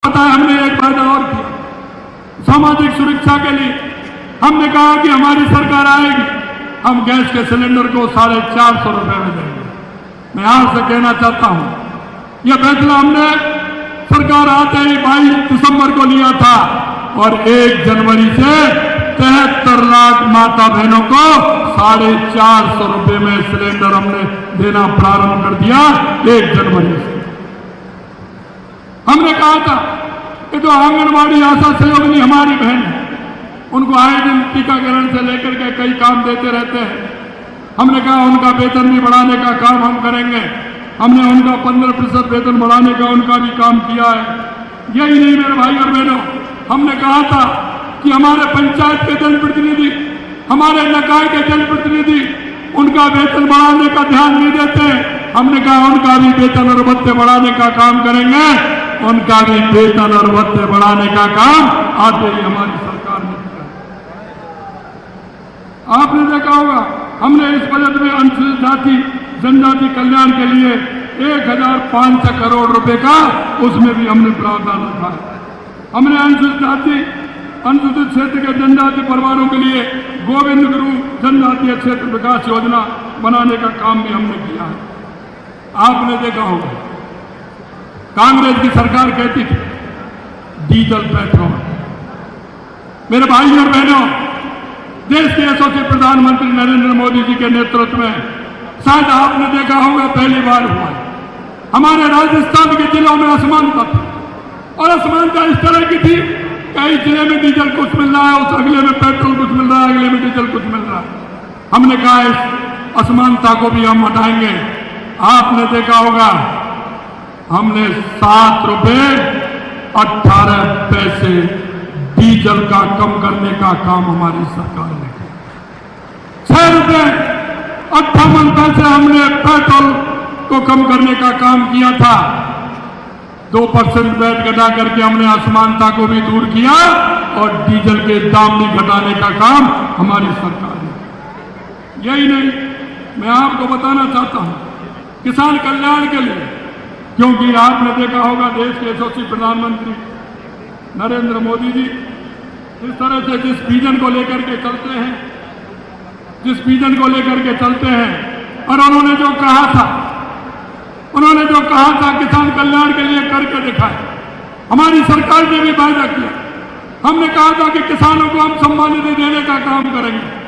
पता है हमने एक फायदा और किया, सामाजिक सुरक्षा के लिए हमने कहा कि हमारी सरकार आएगी, हम गैस के सिलेंडर को 450 रुपए में देंगे। मैं यहां से कहना चाहता हूं, यह फैसला हमने सरकार आते ही 22 दिसंबर को लिया था और 1 जनवरी से 73 लाख माता बहनों को 450 रुपए में सिलेंडर हमने देना प्रारंभ कर दिया 1 जनवरी से। हमने कहा था कि जो आंगनबाड़ी आशा सहयोगिनी हमारी बहन है, उनको आए दिन टीकाकरण से लेकर के कई काम देते रहते हैं। हमने कहा उनका वेतन भी बढ़ाने का काम हम करेंगे। हमने उनका 15% वेतन बढ़ाने का उनका भी काम किया है। यही नहीं मेरे भाई और बहनों, हमने कहा था कि हमारे पंचायत के जनप्रतिनिधि, हमारे निकाय के जनप्रतिनिधि उनका वेतन बढ़ाने का ध्यान नहीं देते। हमने कहा उनका भी वेतन और भत्ते बढ़ाने का काम करेंगे। उनका भी वेतन और भत्ते बढ़ाने का काम आते ही हमारी सरकार ने किया। आपने देखा होगा हमने इस बजट में अनुसूचित जाति जनजाति कल्याण के लिए 1500 करोड़ रुपए का उसमें भी हमने प्रावधान रखा है। हमने अनुसूचित क्षेत्र के जनजाति परिवारों के लिए गोविंद गुरु जनजातीय क्षेत्र विकास योजना बनाने का काम भी हमने किया है। आपने देखा होगा कांग्रेस की सरकार कहती थी डीजल पेट्रोल। मेरे भाई और बहनों, देश के यशस्वी प्रधानमंत्री नरेंद्र मोदी जी के नेतृत्व में शायद आपने देखा होगा पहली बार हुआ है हमारे राजस्थान के जिलों में असमानता थी, और असमानता इस तरह की थी, कई जिले में डीजल कुछ मिल रहा है, उस अगले में पेट्रोल कुछ मिल रहा है, अगले में डीजल कुछ मिल रहा है। हमने कहा इस असमानता को भी हम हटाएंगे। आपने देखा होगा हमने 7 रुपए 18 पैसे डीजल का कम करने का काम हमारी सरकार ने किया। 6 रुपए 58 पैसे हमने पेट्रोल को कम करने का काम किया था। 2% वैट घटा करके हमने असमानता को भी दूर किया और डीजल के दाम भी घटाने का काम हमारी सरकार ने किया। यही नहीं, मैं आपको बताना चाहता हूं किसान कल्याण के लिए, क्योंकि आपने देखा होगा देश के यशस्वी प्रधानमंत्री नरेंद्र मोदी जी इस तरह से जिस विजन को लेकर के चलते हैं, और उन्होंने जो कहा था किसान कल्याण के लिए करके दिखाए। हमारी सरकार ने भी वायदा किया, हमने कहा था कि किसानों को हम सम्मान निधि देने का काम करेंगे।